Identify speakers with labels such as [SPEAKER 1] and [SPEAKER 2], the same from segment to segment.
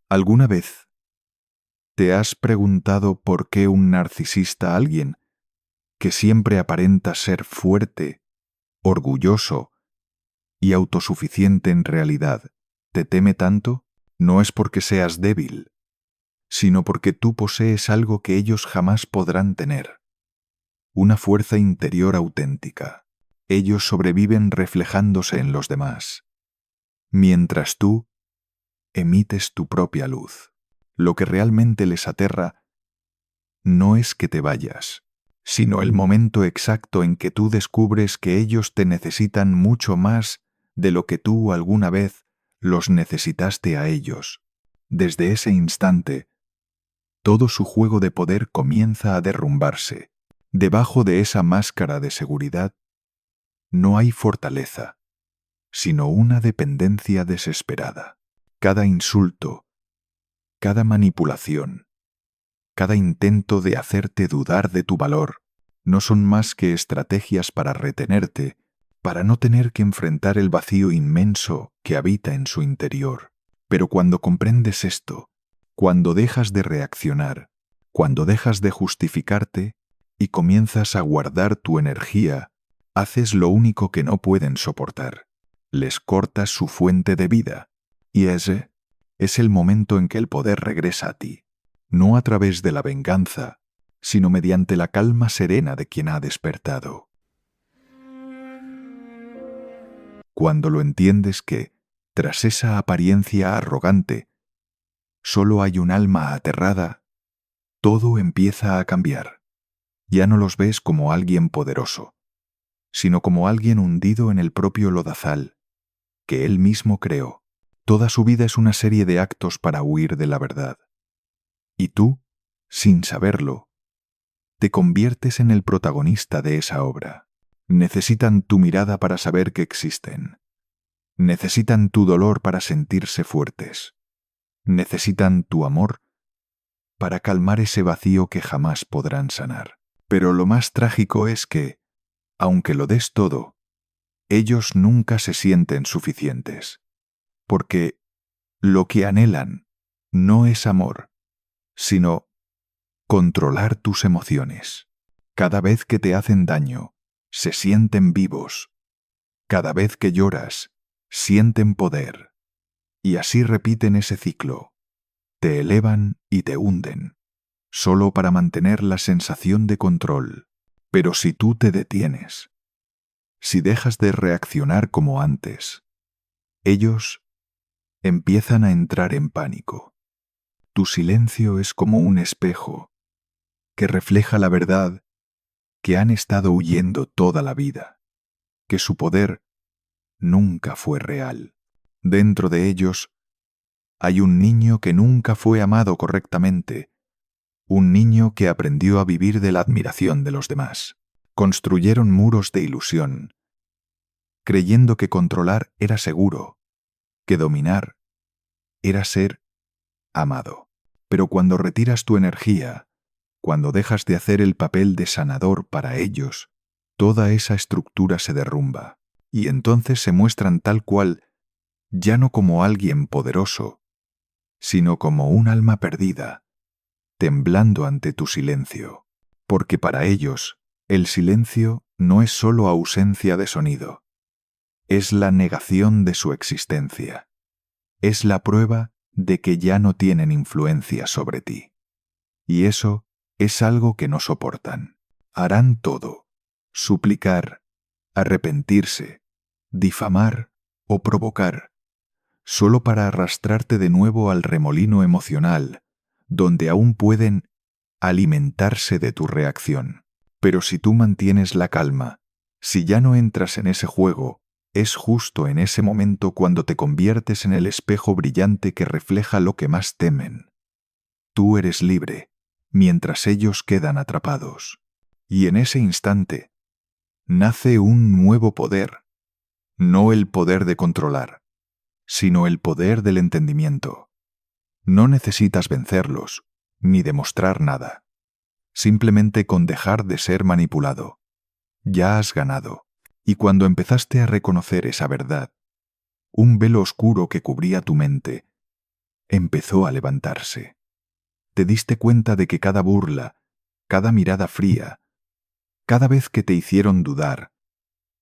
[SPEAKER 1] ¿Alguna vez te has preguntado por qué un narcisista, alguien que siempre aparenta ser fuerte, orgulloso y autosuficiente en realidad, te teme tanto? No es porque seas débil, sino porque tú posees algo que ellos jamás podrán tener, una fuerza interior auténtica. Ellos sobreviven reflejándose en los demás, mientras tú emites tu propia luz. Lo que realmente les aterra no es que te vayas, sino el momento exacto en que tú descubres que ellos te necesitan mucho más de lo que tú alguna vez los necesitaste a ellos. Desde ese instante, todo su juego de poder comienza a derrumbarse. Debajo de esa máscara de seguridad no hay fortaleza, sino una dependencia desesperada. Cada insulto, cada manipulación, cada intento de hacerte dudar de tu valor no son más que estrategias para retenerte, para no tener que enfrentar el vacío inmenso que habita en su interior. Pero cuando comprendes esto, cuando dejas de reaccionar, cuando dejas de justificarte y comienzas a guardar tu energía, haces lo único que no pueden soportar. Les cortas su fuente de vida, y ese es el momento en que el poder regresa a ti, no a través de la venganza, sino mediante la calma serena de quien ha despertado. Cuando lo entiendes que, tras esa apariencia arrogante, solo hay un alma aterrada, todo empieza a cambiar. Ya no los ves como alguien poderoso, sino como alguien hundido en el propio lodazal que él mismo creó. Toda su vida es una serie de actos para huir de la verdad. Y tú, sin saberlo, te conviertes en el protagonista de esa obra. Necesitan tu mirada para saber que existen. Necesitan tu dolor para sentirse fuertes. Necesitan tu amor para calmar ese vacío que jamás podrán sanar. Pero lo más trágico es que, aunque lo des todo, ellos nunca se sienten suficientes. Porque lo que anhelan no es amor, sino controlar tus emociones. Cada vez que te hacen daño, se sienten vivos. Cada vez que lloras, sienten poder. Y así repiten ese ciclo. Te elevan y te hunden, solo para mantener la sensación de control. Pero si tú te detienes, si dejas de reaccionar como antes, ellos empiezan a entrar en pánico. Tu silencio es como un espejo que refleja la verdad que han estado huyendo toda la vida, que su poder nunca fue real. Dentro de ellos hay un niño que nunca fue amado correctamente, un niño que aprendió a vivir de la admiración de los demás. Construyeron muros de ilusión, creyendo que controlar era seguro, que dominar era ser amado. Pero cuando retiras tu energía, cuando dejas de hacer el papel de sanador para ellos, toda esa estructura se derrumba, y entonces se muestran tal cual, ya no como alguien poderoso, sino como un alma perdida, temblando ante tu silencio. Porque para ellos, el silencio no es solo ausencia de sonido, es la negación de su existencia. Es la prueba de que ya no tienen influencia sobre ti. Y eso es algo que no soportan. Harán todo: suplicar, arrepentirse, difamar o provocar, solo para arrastrarte de nuevo al remolino emocional, donde aún pueden alimentarse de tu reacción. Pero si tú mantienes la calma, si ya no entras en ese juego, es justo en ese momento cuando te conviertes en el espejo brillante que refleja lo que más temen. Tú eres libre, mientras ellos quedan atrapados. Y en ese instante, nace un nuevo poder, no el poder de controlar, sino el poder del entendimiento. No necesitas vencerlos, ni demostrar nada. Simplemente con dejar de ser manipulado, ya has ganado. Y cuando empezaste a reconocer esa verdad, un velo oscuro que cubría tu mente empezó a levantarse. Te diste cuenta de que cada burla, cada mirada fría, cada vez que te hicieron dudar,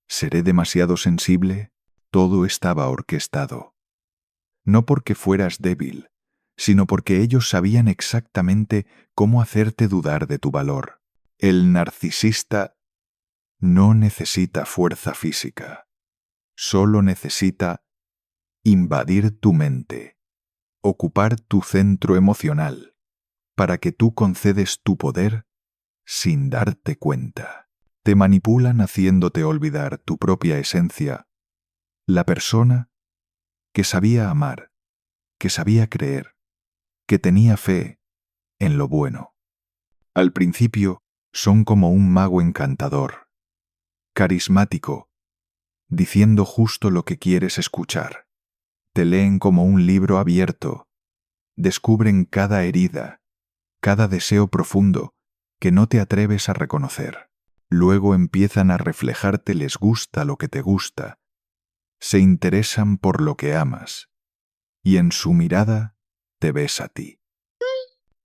[SPEAKER 1] ¿seré demasiado sensible? Todo estaba orquestado. No porque fueras débil, sino porque ellos sabían exactamente cómo hacerte dudar de tu valor. El narcisista no necesita fuerza física, solo necesita invadir tu mente, ocupar tu centro emocional, para que tú concedes tu poder sin darte cuenta. Te manipulan haciéndote olvidar tu propia esencia, la persona que sabía amar, que sabía creer, que tenía fe en lo bueno. Al principio son como un mago encantador, carismático, diciendo justo lo que quieres escuchar. Te leen como un libro abierto, descubren cada herida, cada deseo profundo que no te atreves a reconocer. Luego empiezan a reflejarte les gusta lo que te gusta, se interesan por lo que amas, y en su mirada te ves a ti.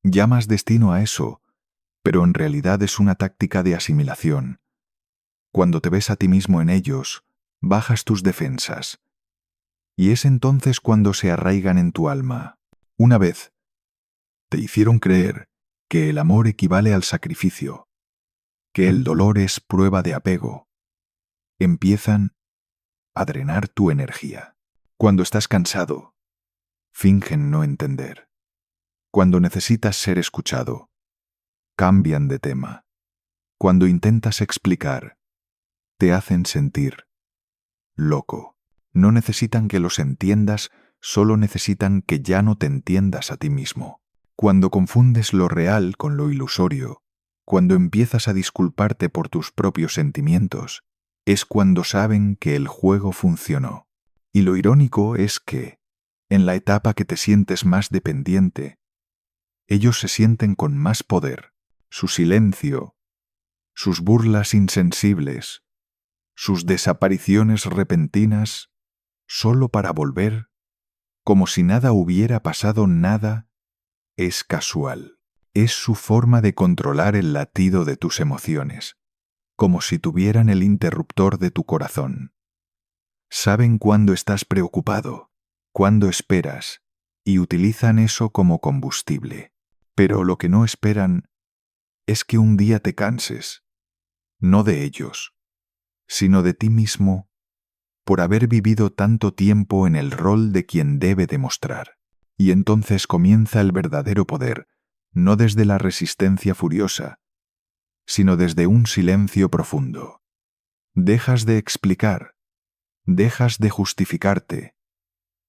[SPEAKER 1] Llamas destino a eso, pero en realidad es una táctica de asimilación. Cuando te ves a ti mismo en ellos, bajas tus defensas, y es entonces cuando se arraigan en tu alma. Una vez, te hicieron creer que el amor equivale al sacrificio, que el dolor es prueba de apego. Empiezan a drenar tu energía. Cuando estás cansado, fingen no entender. Cuando necesitas ser escuchado, cambian de tema. Cuando intentas explicar, te hacen sentir loco. No necesitan que los entiendas, solo necesitan que ya no te entiendas a ti mismo. Cuando confundes lo real con lo ilusorio, cuando empiezas a disculparte por tus propios sentimientos, es cuando saben que el juego funcionó. Y lo irónico es que, en la etapa que te sientes más dependiente, ellos se sienten con más poder. Su silencio, sus burlas insensibles, sus desapariciones repentinas, solo para volver, como si nada hubiera pasado, nada, es casual. Es su forma de controlar el latido de tus emociones, como si tuvieran el interruptor de tu corazón. Saben cuándo estás preocupado, cuándo esperas, y utilizan eso como combustible. Pero lo que no esperan es que un día te canses, no de ellos, sino de ti mismo, por haber vivido tanto tiempo en el rol de quien debe demostrar. Y entonces comienza el verdadero poder, no desde la resistencia furiosa, sino desde un silencio profundo. Dejas de explicar, dejas de justificarte,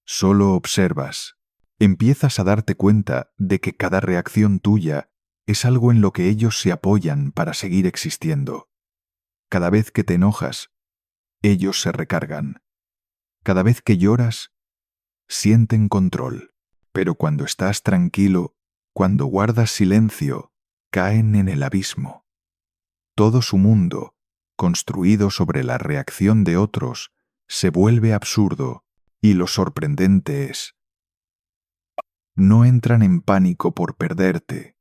[SPEAKER 1] solo observas. Empiezas a darte cuenta de que cada reacción tuya es algo en lo que ellos se apoyan para seguir existiendo. Cada vez que te enojas, ellos se recargan. Cada vez que lloras, sienten control. Pero cuando estás tranquilo, cuando guardas silencio, caen en el abismo. Todo su mundo, construido sobre la reacción de otros, se vuelve absurdo, y lo sorprendente es: no entran en pánico por perderte,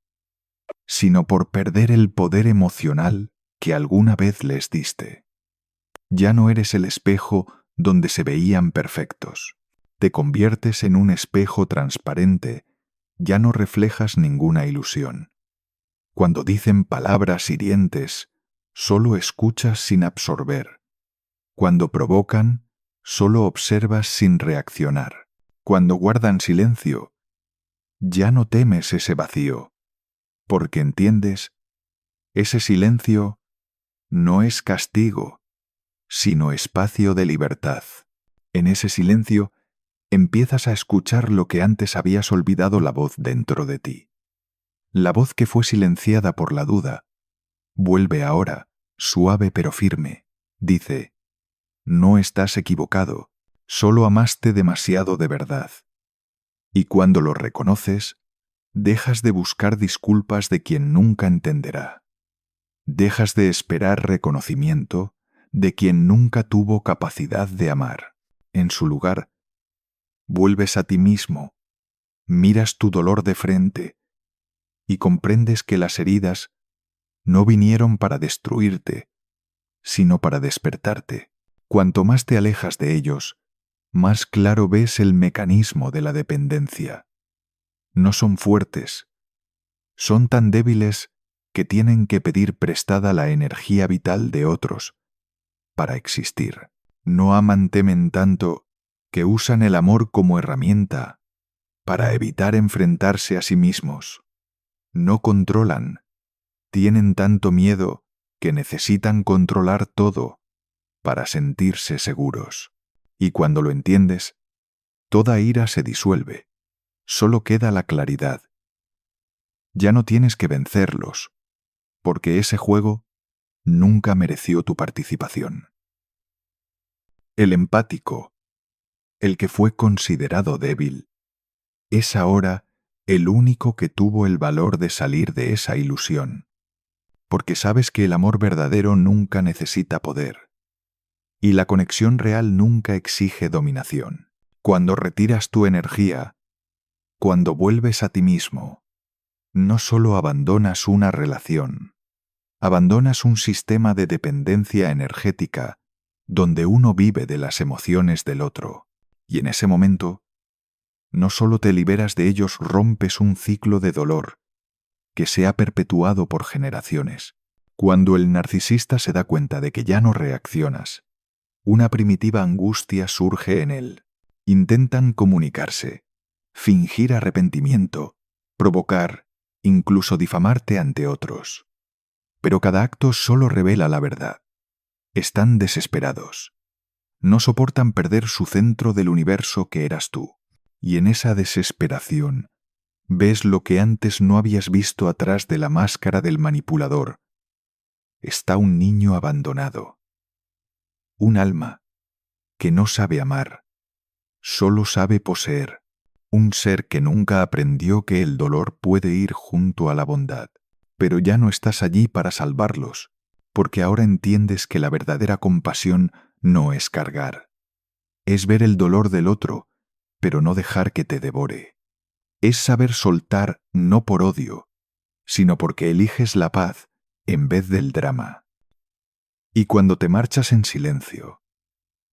[SPEAKER 1] sino por perder el poder emocional que alguna vez les diste. Ya no eres el espejo donde se veían perfectos. Te conviertes en un espejo transparente, ya no reflejas ninguna ilusión. Cuando dicen palabras hirientes, solo escuchas sin absorber. Cuando provocan, solo observas sin reaccionar. Cuando guardan silencio, ya no temes ese vacío, porque entiendes, ese silencio no es castigo, sino espacio de libertad. En ese silencio, empiezas a escuchar lo que antes habías olvidado, la voz dentro de ti. La voz que fue silenciada por la duda, vuelve ahora, suave pero firme. Dice: no estás equivocado, solo amaste demasiado de verdad. Y cuando lo reconoces, dejas de buscar disculpas de quien nunca entenderá. Dejas de esperar reconocimiento de quien nunca tuvo capacidad de amar. En su lugar, vuelves a ti mismo, miras tu dolor de frente y comprendes que las heridas no vinieron para destruirte, sino para despertarte. Cuanto más te alejas de ellos, más claro ves el mecanismo de la dependencia. No son fuertes, son tan débiles que tienen que pedir prestada la energía vital de otros para existir. No aman, temen tanto que usan el amor como herramienta para evitar enfrentarse a sí mismos. No controlan, tienen tanto miedo que necesitan controlar todo para sentirse seguros. Y cuando lo entiendes, toda ira se disuelve, solo queda la claridad. Ya no tienes que vencerlos, porque ese juego nunca mereció tu participación. El empático, el que fue considerado débil, es ahora el único que tuvo el valor de salir de esa ilusión, porque sabes que el amor verdadero nunca necesita poder, y la conexión real nunca exige dominación. Cuando retiras tu energía, cuando vuelves a ti mismo, no solo abandonas una relación, abandonas un sistema de dependencia energética donde uno vive de las emociones del otro, y en ese momento, no solo te liberas de ellos, rompes un ciclo de dolor que se ha perpetuado por generaciones. Cuando el narcisista se da cuenta de que ya no reaccionas, una primitiva angustia surge en él. Intentan comunicarse, fingir arrepentimiento, provocar, incluso difamarte ante otros. Pero cada acto solo revela la verdad. Están desesperados. No soportan perder su centro del universo que eras tú. Y en esa desesperación ves lo que antes no habías visto atrás de la máscara del manipulador. Está un niño abandonado. Un alma que no sabe amar, solo sabe poseer. Un ser que nunca aprendió que el dolor puede ir junto a la bondad. Pero ya no estás allí para salvarlos, porque ahora entiendes que la verdadera compasión no es cargar. Es ver el dolor del otro, pero no dejar que te devore. Es saber soltar no por odio, sino porque eliges la paz en vez del drama. Y cuando te marchas en silencio,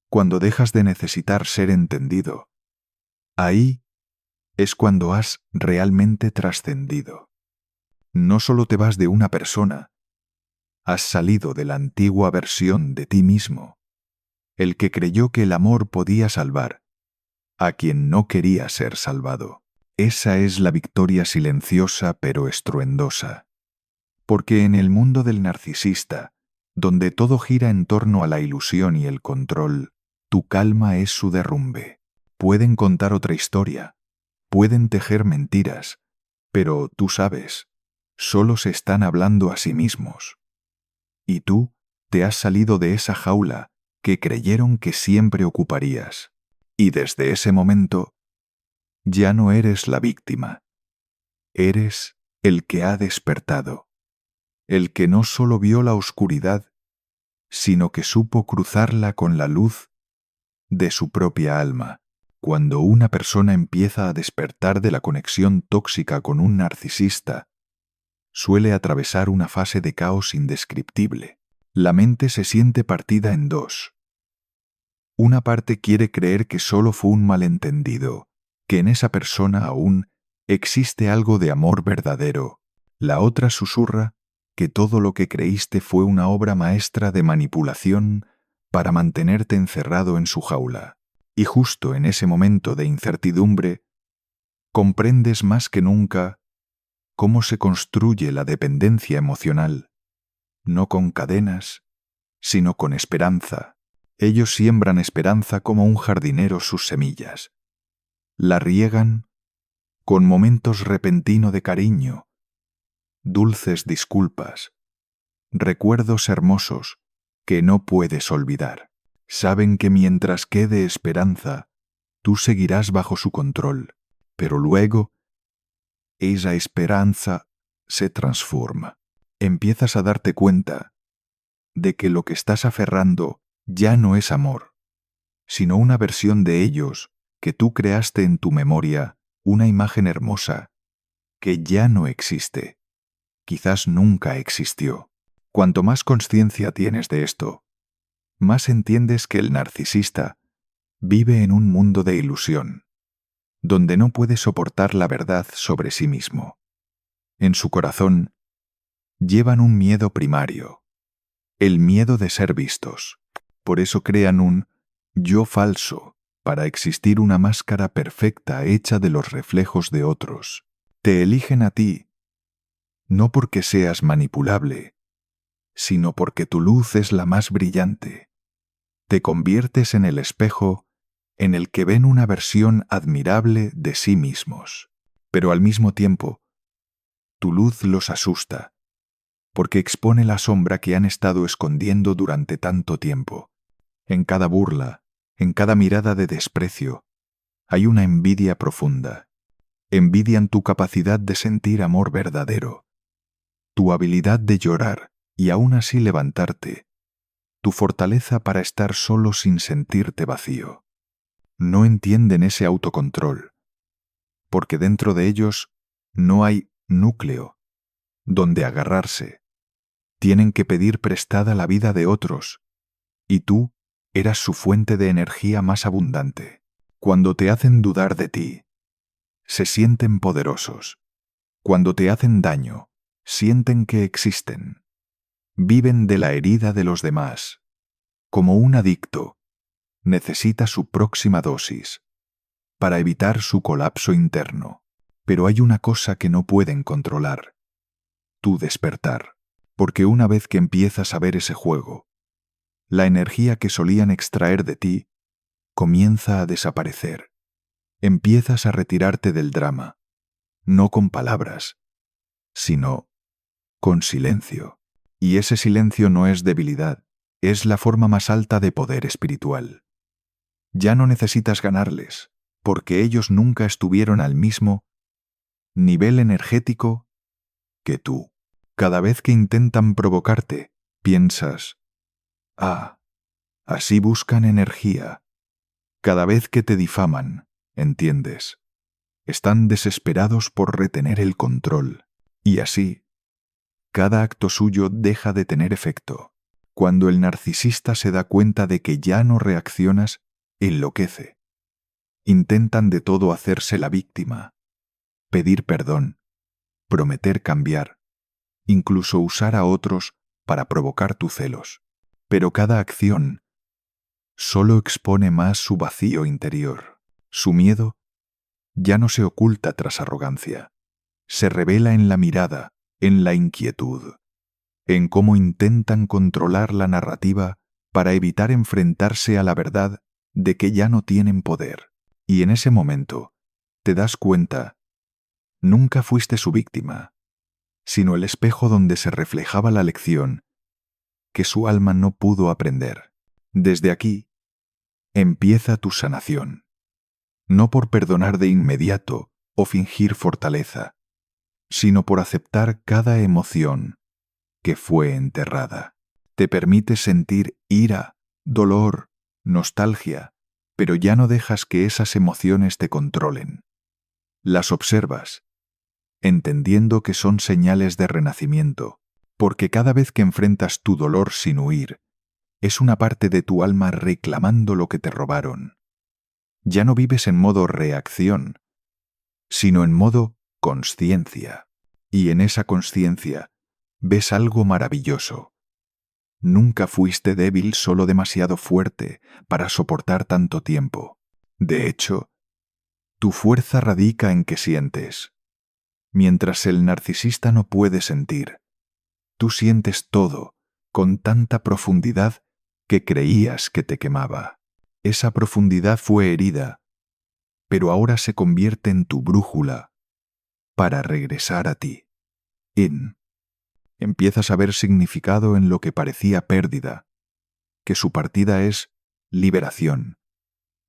[SPEAKER 1] cuando dejas de necesitar ser entendido, ahí es cuando has realmente trascendido. No solo te vas de una persona, has salido de la antigua versión de ti mismo, el que creyó que el amor podía salvar a quien no quería ser salvado. Esa es la victoria silenciosa pero estruendosa. Porque en el mundo del narcisista, donde todo gira en torno a la ilusión y el control, tu calma es su derrumbe. Pueden contar otra historia, pueden tejer mentiras, pero tú sabes, solo se están hablando a sí mismos. Y tú te has salido de esa jaula que creyeron que siempre ocuparías. Y desde ese momento, ya no eres la víctima. Eres el que ha despertado, el que no solo vio la oscuridad, sino que supo cruzarla con la luz de su propia alma. Cuando una persona empieza a despertar de la conexión tóxica con un narcisista, suele atravesar una fase de caos indescriptible. La mente se siente partida en dos. Una parte quiere creer que solo fue un malentendido, que en esa persona aún existe algo de amor verdadero. La otra susurra que todo lo que creíste fue una obra maestra de manipulación para mantenerte encerrado en su jaula. Y justo en ese momento de incertidumbre, comprendes más que nunca cómo se construye la dependencia emocional, no con cadenas, sino con esperanza. Ellos siembran esperanza como un jardinero sus semillas. La riegan con momentos repentinos de cariño, dulces disculpas, recuerdos hermosos que no puedes olvidar. Saben que mientras quede esperanza, tú seguirás bajo su control, pero luego esa esperanza se transforma. Empiezas a darte cuenta de que lo que estás aferrando ya no es amor, sino una versión de ellos que tú creaste en tu memoria una imagen hermosa que ya no existe, quizás nunca existió. Cuanto más consciencia tienes de esto, más entiendes que el narcisista vive en un mundo de ilusión, donde no puede soportar la verdad sobre sí mismo. En su corazón llevan un miedo primario, el miedo de ser vistos. Por eso crean un yo falso, para existir una máscara perfecta hecha de los reflejos de otros. Te eligen a ti, no porque seas manipulable, sino porque tu luz es la más brillante. Te conviertes en el espejo en el que ven una versión admirable de sí mismos. Pero al mismo tiempo, tu luz los asusta, porque expone la sombra que han estado escondiendo durante tanto tiempo. En cada burla, en cada mirada de desprecio, hay una envidia profunda. Envidian tu capacidad de sentir amor verdadero, tu habilidad de llorar y aún así levantarte, tu fortaleza para estar solo sin sentirte vacío. No entienden ese autocontrol, porque dentro de ellos no hay núcleo donde agarrarse. Tienen que pedir prestada la vida de otros, y tú eras su fuente de energía más abundante. Cuando te hacen dudar de ti, se sienten poderosos. Cuando te hacen daño, sienten que existen. Viven de la herida de los demás. Como un adicto, necesita su próxima dosis para evitar su colapso interno. Pero hay una cosa que no pueden controlar: tu despertar. Porque una vez que empiezas a ver ese juego, la energía que solían extraer de ti comienza a desaparecer. Empiezas a retirarte del drama, no con palabras, sino con silencio. Y ese silencio no es debilidad, es la forma más alta de poder espiritual. Ya no necesitas ganarles, porque ellos nunca estuvieron al mismo nivel energético que tú. Cada vez que intentan provocarte, piensas, así buscan energía. Cada vez que te difaman, entiendes, están desesperados por retener el control. Y así, cada acto suyo deja de tener efecto. Cuando el narcisista se da cuenta de que ya no reaccionas, enloquece. Intentan de todo hacerse la víctima, pedir perdón, prometer cambiar, incluso usar a otros para provocar tus celos. Pero cada acción solo expone más su vacío interior. Su miedo ya no se oculta tras arrogancia. Se revela en la mirada, en la inquietud, en cómo intentan controlar la narrativa para evitar enfrentarse a la verdad de que ya no tienen poder. Y en ese momento te das cuenta, nunca fuiste su víctima, sino el espejo donde se reflejaba la lección que su alma no pudo aprender. Desde aquí empieza tu sanación, no por perdonar de inmediato o fingir fortaleza, sino por aceptar cada emoción que fue enterrada. Te permite sentir ira, dolor, nostalgia, pero ya no dejas que esas emociones te controlen. Las observas, entendiendo que son señales de renacimiento, porque cada vez que enfrentas tu dolor sin huir, es una parte de tu alma reclamando lo que te robaron. Ya no vives en modo reacción, sino en modo consciencia. Y en esa consciencia ves algo maravilloso. Nunca fuiste débil, solo demasiado fuerte para soportar tanto tiempo. De hecho, tu fuerza radica en que sientes. Mientras el narcisista no puede sentir, tú sientes todo con tanta profundidad que creías que te quemaba. Esa profundidad fue herida, pero ahora se convierte en tu brújula para regresar a ti. Empiezas a ver significado en lo que parecía pérdida, que su partida es liberación,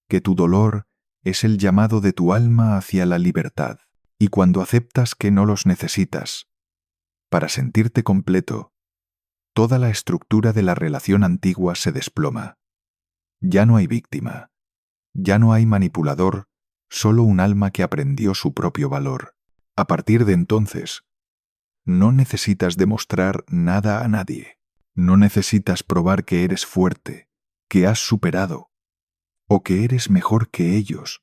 [SPEAKER 1] que tu dolor es el llamado de tu alma hacia la libertad. Y cuando aceptas que no los necesitas, para sentirte completo, toda la estructura de la relación antigua se desploma. Ya no hay víctima, ya no hay manipulador solo un alma que aprendió su propio valor. A partir de entonces, no necesitas demostrar nada a nadie. No necesitas probar que eres fuerte, que has superado, o que eres mejor que ellos.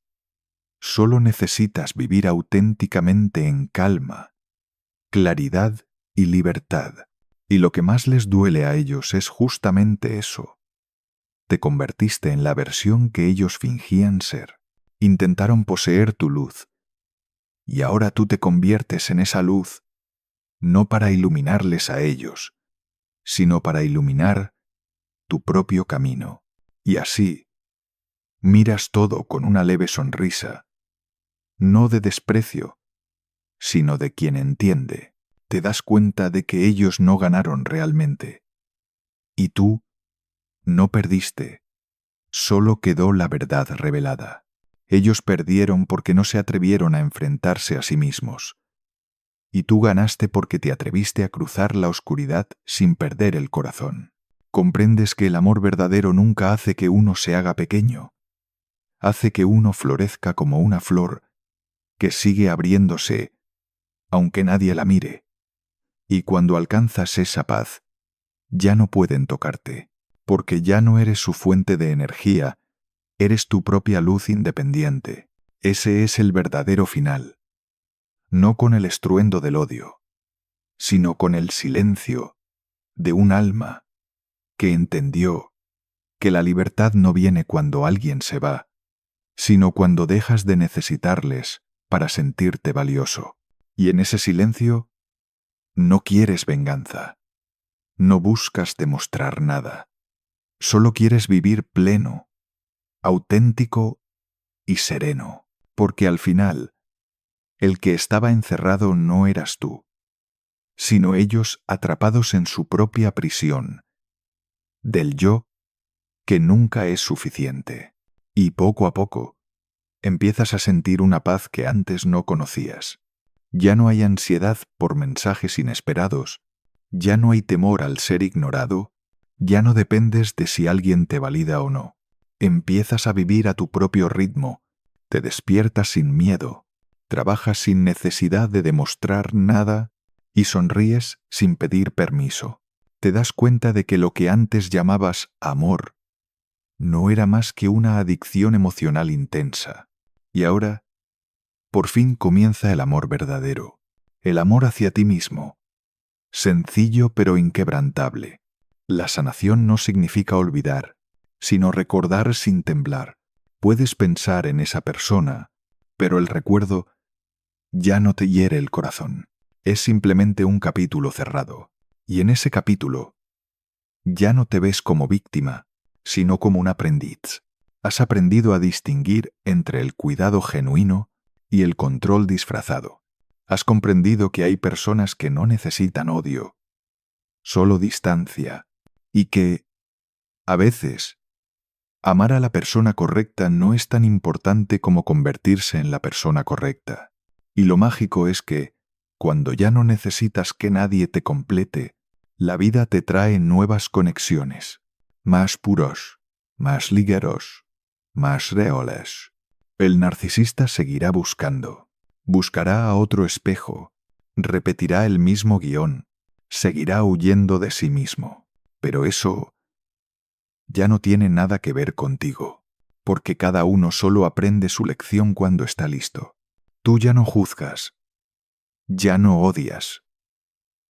[SPEAKER 1] Solo necesitas vivir auténticamente en calma, claridad y libertad. Y lo que más les duele a ellos es justamente eso. Te convertiste en la versión que ellos fingían ser. Intentaron poseer tu luz. Y ahora tú te conviertes en esa luz, no para iluminarles a ellos, sino para iluminar tu propio camino. Y así, miras todo con una leve sonrisa, no de desprecio, sino de quien entiende. Te das cuenta de que ellos no ganaron realmente. Y tú no perdiste, solo quedó la verdad revelada. Ellos perdieron porque no se atrevieron a enfrentarse a sí mismos. Y tú ganaste porque te atreviste a cruzar la oscuridad sin perder el corazón. Comprendes que el amor verdadero nunca hace que uno se haga pequeño. Hace que uno florezca como una flor que sigue abriéndose, aunque nadie la mire. Y cuando alcanzas esa paz, ya no pueden tocarte, porque ya no eres su fuente de energía, eres tu propia luz independiente. Ese es el verdadero final. No con el estruendo del odio, sino con el silencio de un alma que entendió que la libertad no viene cuando alguien se va, sino cuando dejas de necesitarles para sentirte valioso. Y en ese silencio no quieres venganza, no buscas demostrar nada, solo quieres vivir pleno, auténtico y sereno, porque al final, el que estaba encerrado no eras tú, sino ellos atrapados en su propia prisión, del yo que nunca es suficiente. Y poco a poco, empiezas a sentir una paz que antes no conocías. Ya no hay ansiedad por mensajes inesperados, ya no hay temor al ser ignorado, ya no dependes de si alguien te valida o no. Empiezas a vivir a tu propio ritmo, te despiertas sin miedo, trabajas sin necesidad de demostrar nada y sonríes sin pedir permiso. Te das cuenta de que lo que antes llamabas amor no era más que una adicción emocional intensa. Y ahora, por fin comienza el amor verdadero, el amor hacia ti mismo, sencillo pero inquebrantable. La sanación no significa olvidar, sino recordar sin temblar. Puedes pensar en esa persona, pero el recuerdo ya no te hiere el corazón. Es simplemente un capítulo cerrado. Y en ese capítulo, ya no te ves como víctima, sino como un aprendiz. Has aprendido a distinguir entre el cuidado genuino y el control disfrazado. Has comprendido que hay personas que no necesitan odio, solo distancia, y que, a veces, amar a la persona correcta no es tan importante como convertirse en la persona correcta. Y lo mágico es que, cuando ya no necesitas que nadie te complete, la vida te trae nuevas conexiones, más puros, más ligeros, más reales. El narcisista seguirá buscando, buscará a otro espejo, repetirá el mismo guión, seguirá huyendo de sí mismo. Pero eso ya no tiene nada que ver contigo, porque cada uno solo aprende su lección cuando está listo. Tú ya no juzgas, ya no odias,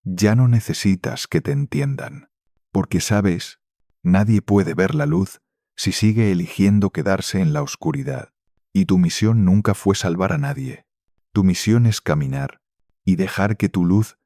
[SPEAKER 1] ya no necesitas que te entiendan, porque sabes, nadie puede ver la luz si sigue eligiendo quedarse en la oscuridad. Y tu misión nunca fue salvar a nadie. Tu misión es caminar y dejar que tu luz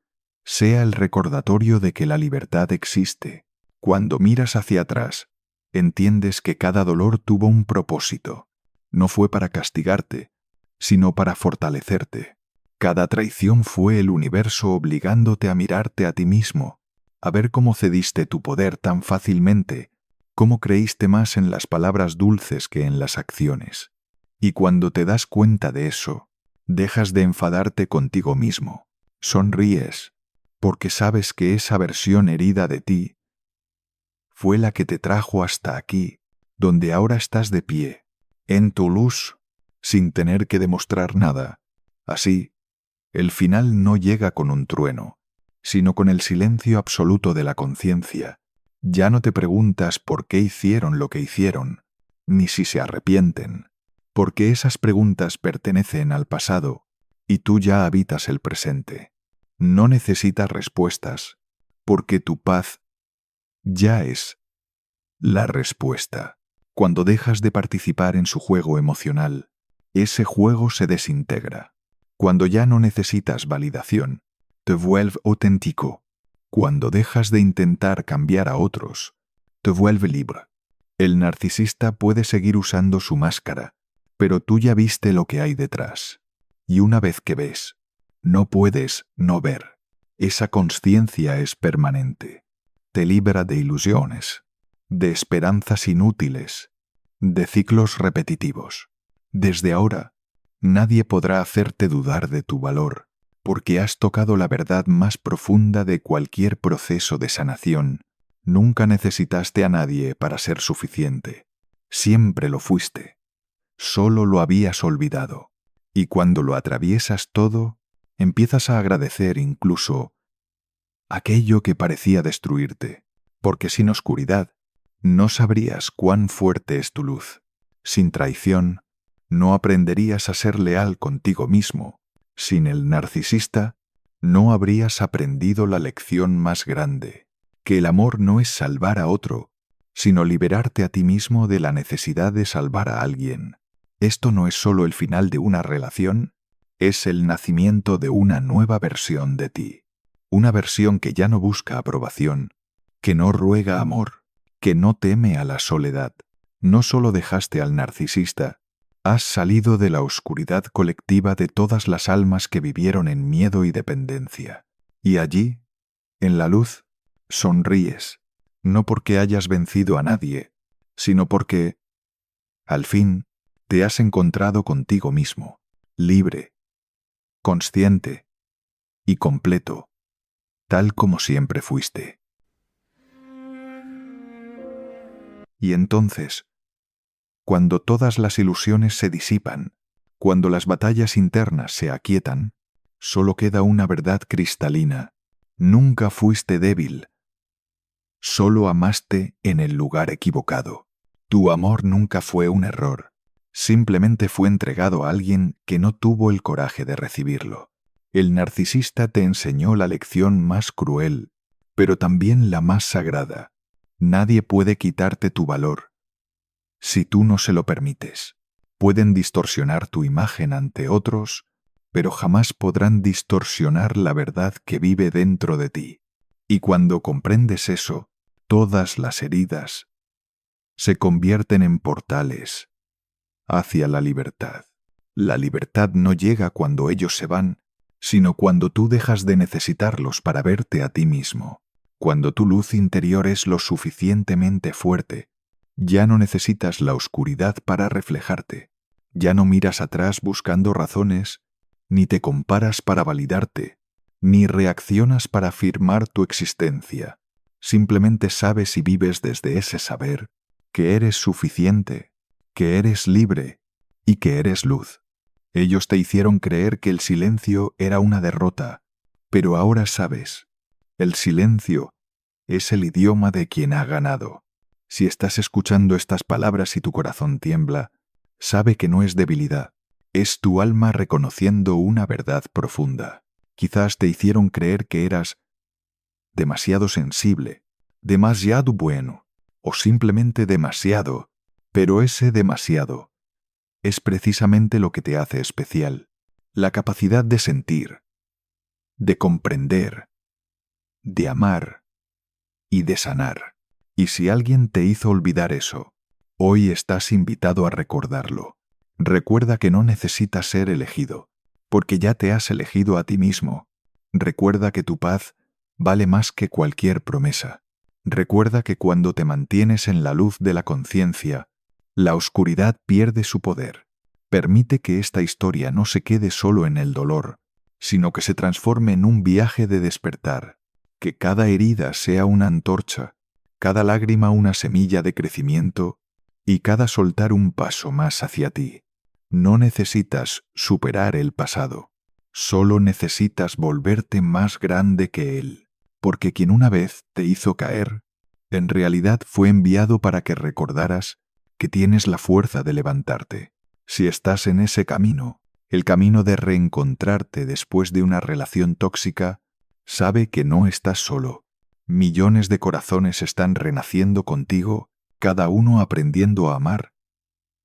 [SPEAKER 1] sea el recordatorio de que la libertad existe. Cuando miras hacia atrás, entiendes que cada dolor tuvo un propósito. No fue para castigarte, sino para fortalecerte. Cada traición fue el universo obligándote a mirarte a ti mismo, a ver cómo cediste tu poder tan fácilmente, cómo creíste más en las palabras dulces que en las acciones. Y cuando te das cuenta de eso, dejas de enfadarte contigo mismo. Sonríes, porque sabes que esa versión herida de ti fue la que te trajo hasta aquí, donde ahora estás de pie, en tu luz, sin tener que demostrar nada. Así, el final no llega con un trueno, sino con el silencio absoluto de la conciencia. Ya no te preguntas por qué hicieron lo que hicieron, ni si se arrepienten, porque esas preguntas pertenecen al pasado y tú ya habitas el presente. No necesitas respuestas, porque tu paz ya es la respuesta. Cuando dejas de participar en su juego emocional, ese juego se desintegra. Cuando ya no necesitas validación, te vuelve auténtico. Cuando dejas de intentar cambiar a otros, te vuelve libre. El narcisista puede seguir usando su máscara, pero tú ya viste lo que hay detrás. Y una vez que ves, no puedes no ver. Esa consciencia es permanente. Te libera de ilusiones, de esperanzas inútiles, de ciclos repetitivos. Desde ahora, nadie podrá hacerte dudar de tu valor, porque has tocado la verdad más profunda de cualquier proceso de sanación. Nunca necesitaste a nadie para ser suficiente. Siempre lo fuiste. Solo lo habías olvidado. Y cuando lo atraviesas todo, empiezas a agradecer incluso aquello que parecía destruirte, porque sin oscuridad no sabrías cuán fuerte es tu luz. Sin traición, no aprenderías a ser leal contigo mismo. Sin el narcisista, no habrías aprendido la lección más grande, que el amor no es salvar a otro, sino liberarte a ti mismo de la necesidad de salvar a alguien. Esto no es solo el final de una relación, es el nacimiento de una nueva versión de ti. Una versión que ya no busca aprobación, que no ruega amor, que no teme a la soledad. No solo dejaste al narcisista, has salido de la oscuridad colectiva de todas las almas que vivieron en miedo y dependencia. Y allí, en la luz, sonríes, no porque hayas vencido a nadie, sino porque, al fin, te has encontrado contigo mismo, libre, consciente y completo, tal como siempre fuiste. Y entonces, cuando todas las ilusiones se disipan, cuando las batallas internas se aquietan, solo queda una verdad cristalina. Nunca fuiste débil. Solo amaste en el lugar equivocado. Tu amor nunca fue un error. Simplemente fue entregado a alguien que no tuvo el coraje de recibirlo. El narcisista te enseñó la lección más cruel, pero también la más sagrada. Nadie puede quitarte tu valor si tú no se lo permites. Pueden distorsionar tu imagen ante otros, pero jamás podrán distorsionar la verdad que vive dentro de ti. Y cuando comprendes eso, todas las heridas se convierten en portales hacia la libertad. La libertad no llega cuando ellos se van, sino cuando tú dejas de necesitarlos para verte a ti mismo. Cuando tu luz interior es lo suficientemente fuerte, ya no necesitas la oscuridad para reflejarte. Ya no miras atrás buscando razones, ni te comparas para validarte, ni reaccionas para afirmar tu existencia. Simplemente sabes y vives desde ese saber que eres suficiente, que eres libre y que eres luz. Ellos te hicieron creer que el silencio era una derrota, pero ahora sabes, el silencio es el idioma de quien ha ganado. Si estás escuchando estas palabras y tu corazón tiembla, sabe que no es debilidad, es tu alma reconociendo una verdad profunda. Quizás te hicieron creer que eras demasiado sensible, demasiado bueno, o simplemente demasiado, pero ese demasiado es precisamente lo que te hace especial, la capacidad de sentir, de comprender, de amar y de sanar. Y si alguien te hizo olvidar eso, hoy estás invitado a recordarlo. Recuerda que no necesitas ser elegido, porque ya te has elegido a ti mismo. Recuerda que tu paz vale más que cualquier promesa. Recuerda que cuando te mantienes en la luz de la conciencia, la oscuridad pierde su poder. Permite que esta historia no se quede solo en el dolor, sino que se transforme en un viaje de despertar. Que cada herida sea una antorcha, cada lágrima una semilla de crecimiento y cada soltar un paso más hacia ti. No necesitas superar el pasado, solo necesitas volverte más grande que él, porque quien una vez te hizo caer, en realidad fue enviado para que recordaras que tienes la fuerza de levantarte. Si estás en ese camino, el camino de reencontrarte después de una relación tóxica, sabe que no estás solo. Millones de corazones están renaciendo contigo, cada uno aprendiendo a amar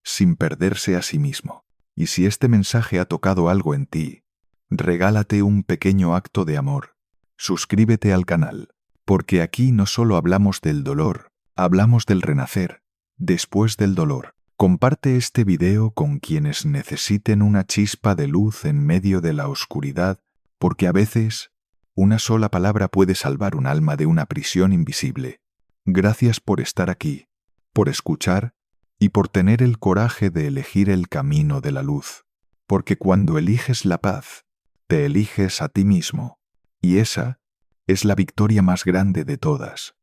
[SPEAKER 1] sin perderse a sí mismo. Y si este mensaje ha tocado algo en ti, regálate un pequeño acto de amor. Suscríbete al canal, porque aquí no solo hablamos del dolor, hablamos del renacer, después del dolor. Comparte este video con quienes necesiten una chispa de luz en medio de la oscuridad, porque a veces una sola palabra puede salvar un alma de una prisión invisible. Gracias por estar aquí, por escuchar y por tener el coraje de elegir el camino de la luz, porque cuando eliges la paz, te eliges a ti mismo, y esa es la victoria más grande de todas.